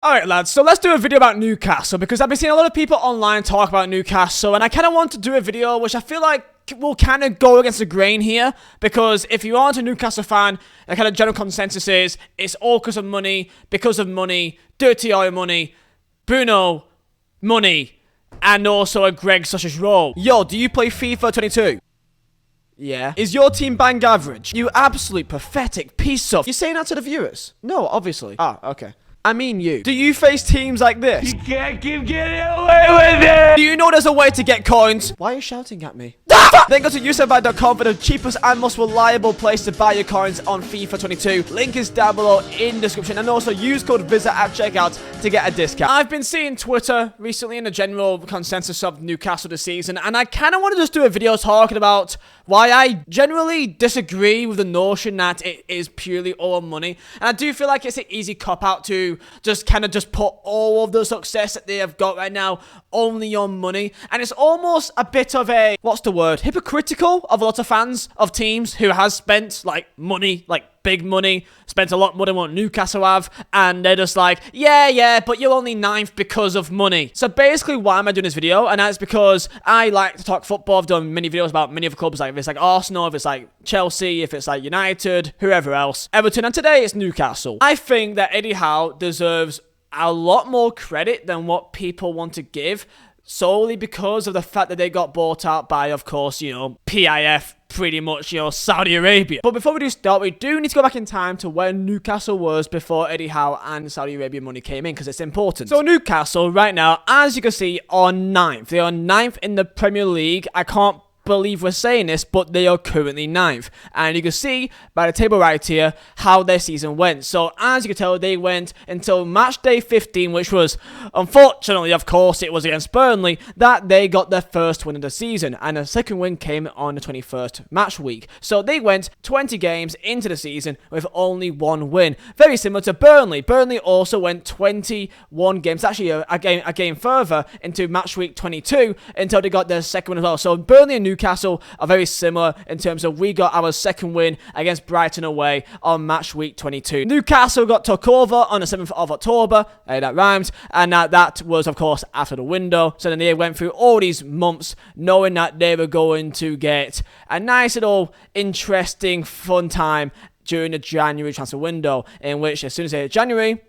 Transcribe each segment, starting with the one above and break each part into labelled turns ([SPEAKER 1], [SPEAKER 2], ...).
[SPEAKER 1] Alright lads, so let's do a video about Newcastle because I've been seeing a lot of people online talk about Newcastle and I kind of want to do a video which I feel like will kind of go against the grain here because if you aren't a Newcastle fan, the kind of general consensus is it's all because of money, dirty oil money, Bruno, money, and also a Greg sausage roll. Yo, do you play FIFA 22? Yeah. Is your team bang average? You absolute pathetic piece of... You're saying that to the viewers? No, obviously. Ah, okay. I mean you. Do you face teams like this?
[SPEAKER 2] You can't keep getting away with it!
[SPEAKER 1] Do you know there's a way to get coins? Why are you shouting at me? Then go to userbuy.com for the cheapest and most reliable place to buy your coins on FIFA 22. Link is down below in the description. And also use code Vizeh at checkout to get a discount. I've been seeing Twitter recently in the general consensus of Newcastle this season. And I kind of want to just do a video talking about why I generally disagree with the notion that it is purely all money. And I do feel like it's an easy cop-out to just kind of just put all of the success that they have got right now only on money. And it's almost a bit of a, what's the word, hypocritical of a lot of fans of teams who has spent like money, like big money, spent a lot more than what Newcastle have, and they're just like, yeah, but you're only 9th because of money. So basically, why am I doing this video? And that's because I like to talk football. I've done many videos about many other clubs, like if it's like Arsenal, if it's like Chelsea, if it's like United, whoever else, Everton, and today it's Newcastle. I think that Eddie Howe deserves a lot more credit than what people want to give, solely because of the fact that they got bought out by, of course, you know, PIF, pretty much, you know, Saudi Arabia. But before we do start, we do need to go back in time to where Newcastle was before Eddie Howe and Saudi Arabia money came in, because it's important. So Newcastle, right now, as you can see, are 9th. They are 9th in the Premier League. I can't believe we're saying this, but they are currently 9th. And you can see by the table right here how their season went. So as you can tell, they went until match day 15, which was, unfortunately, of course, it was against Burnley, that they got their first win of the season. And the second win came on the 21st match week. So they went 20 games into the season with only one win. Very similar to Burnley. Burnley also went 21 games, actually a game further into match week 22 until they got their second win as well. So Burnley and Newcastle are very similar in terms of we got our second win against Brighton away on match week 22. Newcastle got took over on the 7th of October, that rhymes, and that was of course after the window. So then they went through all these months knowing that they were going to get a nice little interesting fun time during the January transfer window, in which as soon as they hit January,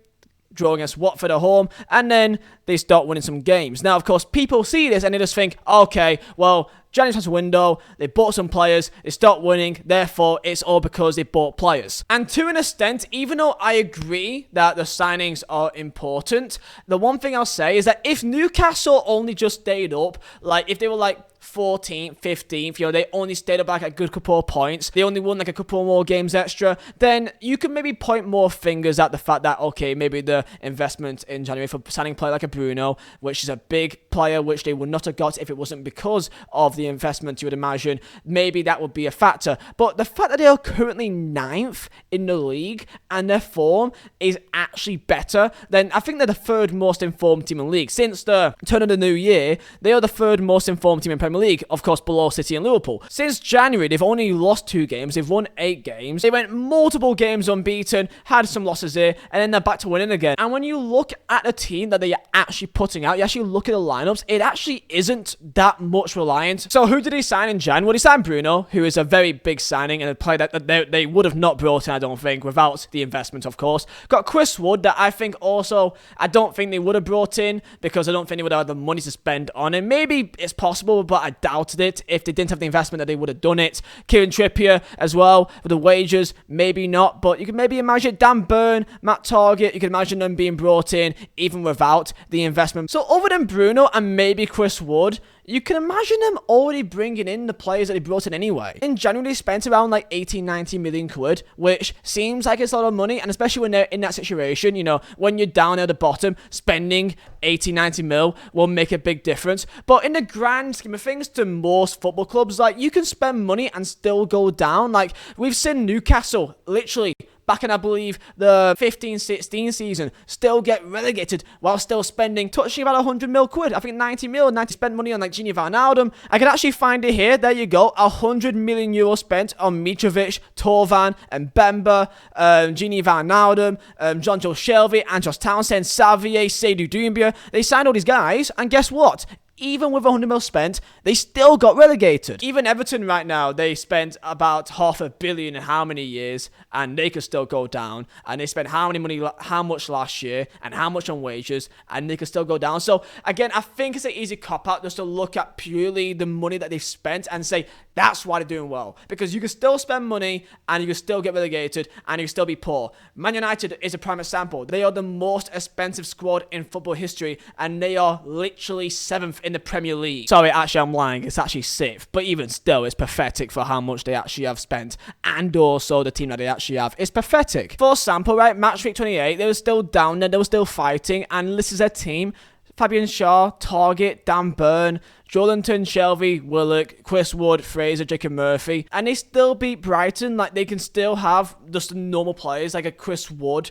[SPEAKER 1] draw against Watford at home, and then they start winning some games. Now, of course, people see this and they just think, okay, well, January transfer window, they bought some players, they start winning, therefore it's all because they bought players. And to an extent, even though I agree that the signings are important, the one thing I'll say is that if Newcastle only just stayed up, like if they were like 14th, 15th, you know, they only stayed up like a good couple of points, they only won like a couple more games extra, then you can maybe point more fingers at the fact that, okay, maybe the investment in January for signing a player like a Bruno, which is a big player, which they would not have got if it wasn't because of the investment, you would imagine, maybe that would be a factor. But the fact that they are currently 9th in the league and their form is actually better, then I think they're the 3rd most informed team in the league. Since the turn of the new year, they are the 3rd most informed team in Premier League, of course below City and Liverpool. Since January, they've only lost 2 games, they've won 8 games, they went multiple games unbeaten, had some losses here, and then they're back to winning again. And when you look at the team that they are actually putting out, you actually look at the lineups, it actually isn't that much reliant. So who did he sign in Jan? Well, he signed Bruno, who is a very big signing and a player that they would have not brought in, I don't think, without the investment, of course. Got Chris Wood, that I think also, I don't think they would have brought in because I don't think they would have had the money to spend on him. Maybe it's possible, but I doubted it. If they didn't have the investment, that they would have done it. Kieran Trippier as well, with the wages, maybe not, but you can maybe imagine Dan Burn, Matt Target, you can imagine them being brought in even without the investment. So other than Bruno and maybe Chris Wood, you can imagine them already bringing in the players that they brought in anyway. In January, they spent around like 18-19 million quid, which seems like it's a lot of money, and especially when they're in that situation, you know, when you're down at the bottom, spending 18-19 mil will make a big difference. But in the grand scheme of things, to most football clubs, like, you can spend money and still go down. Like, we've seen Newcastle literally back in, I believe, the 15-16 season, still get relegated while still spending touching about 100 mil quid. I think 90 mil, 90 spent money on like Gini Wijnaldum. I can actually find it here. There you go. 100 million euros spent on Mitrovic, Torvan, and Bemba, Gini Wijnaldum, John Joe Shelby, Andros Townsend, Xavier, Seydou Doumbia. They signed all these guys, and guess what? Even with 100 mil spent, they still got relegated. Even Everton right now, they spent about $500 million in how many years, and they could still go down. And they spent how much last year, and how much on wages, and they could still go down. So again, I think it's an easy cop-out just to look at purely the money that they've spent and say, that's why they're doing well. Because you can still spend money, and you can still get relegated, and you can still be poor. Man United is a prime example. They are the most expensive squad in football history, and they are literally 7th in the Premier League. Sorry, actually, I'm lying. It's actually 6th. But even still, it's pathetic for how much they actually have spent. And also the team that they actually have. It's pathetic. For example, right, match week 28, they were still down there. They were still fighting. And this is their team. Fabian Shaw, Target, Dan Burn, Joelinton, Shelby, Willock, Chris Wood, Fraser, Jacob Murphy. And they still beat Brighton. Like, they can still have just normal players like a Chris Wood,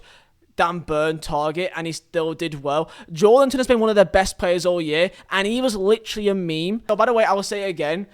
[SPEAKER 1] Dan Burn, Target, and he still did well. Joelinton has been one of their best players all year, and he was literally a meme. So, by the way, I will say it again,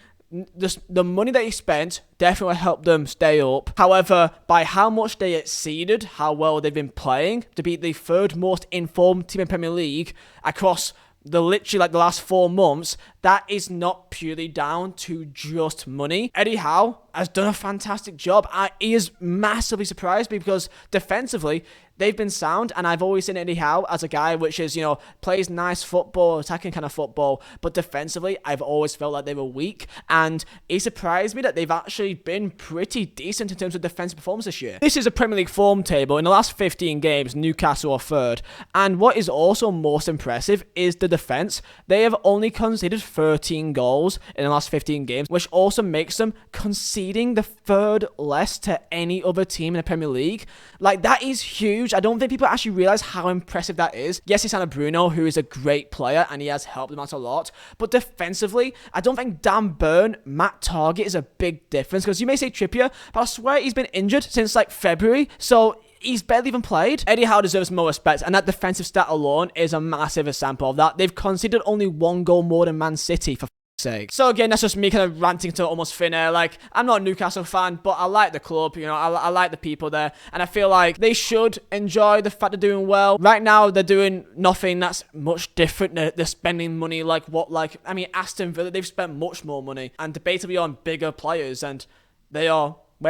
[SPEAKER 1] the money that he spent definitely helped them stay up. However, by how much they exceeded how well they've been playing to be the 3rd most informed team in Premier League across the last 4 months, that is not purely down to just money. Eddie Howe has done a fantastic job. He has massively surprised me because defensively, they've been sound, and I've always seen Eddie Howe as a guy which is, plays nice football, attacking kind of football, but defensively, I've always felt like they were weak, and it surprised me that they've actually been pretty decent in terms of defensive performance this year. This is a Premier League form table. In the last 15 games, Newcastle are 3rd, and what is also most impressive is the defense. They have only conceded 13 goals in the last 15 games, which also makes them conceding the 3rd less to any other team in the Premier League. Like, that is huge. I don't think people actually realize how impressive that is. Yes, it's Anna Bruno, who is a great player, and he has helped them out a lot. But defensively, I don't think Dan Burn, Matt Target is a big difference. Because you may say Trippier, but I swear he's been injured since like February. So he's barely even played. Eddie Howe deserves more respect, and that defensive stat alone is a massive example of that. They've conceded only 1 goal more than Man City, for sake. So again, that's just me kind of ranting to almost thin air. Like, I'm not a Newcastle fan, but I like the club, I like the people there, and I feel like they should enjoy the fact they're doing well. Right now, they're doing nothing that's much different. They're spending money Aston Villa, they've spent much more money, and debatably on bigger players, and where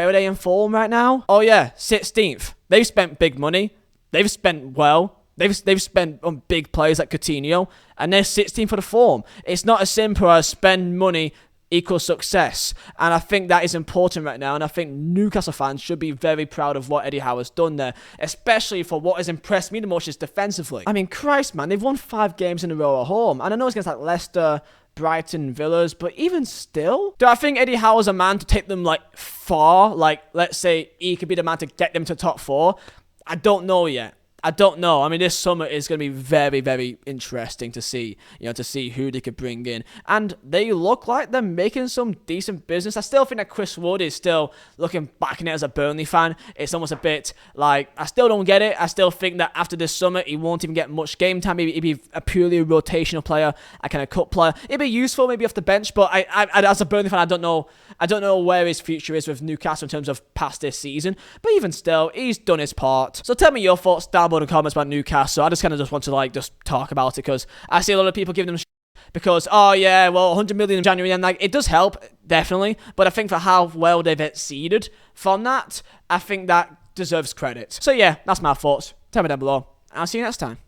[SPEAKER 1] are they in form right now? Oh yeah, 16th. They've spent big money. They've spent well. They've spent on big players like Coutinho, and they're 16th for the form. It's not as simple as spend money equals success, and I think that is important right now, and I think Newcastle fans should be very proud of what Eddie Howe has done there, especially for what has impressed me the most is defensively. I mean, Christ, man, they've won 5 games in a row at home, and I know it's against like Leicester, Brighton, Villas, but even still, do I think Eddie Howe is a man to take them far? Let's say he could be the man to get them to top 4. I don't know yet. I don't know. I mean, this summer is going to be very, very interesting to see, to see who they could bring in. And they look like they're making some decent business. I still think that Chris Wood is still, looking back on it as a Burnley fan, it's almost a bit like, I still don't get it. I still think that after this summer, he won't even get much game time. Maybe he'd be a purely rotational player, a kind of cut player. It'd be useful maybe off the bench, but I as a Burnley fan, I don't know where his future is with Newcastle in terms of past this season. But even still, he's done his part. So tell me your thoughts down below in the comments about Newcastle. I just kind of want to just talk about it because I see a lot of people giving them because, oh yeah, well, 100 million in January, and it does help, definitely, but I think for how well they've exceeded from that, I think that deserves credit. So yeah, that's my thoughts. Tell me down below, and I'll see you next time.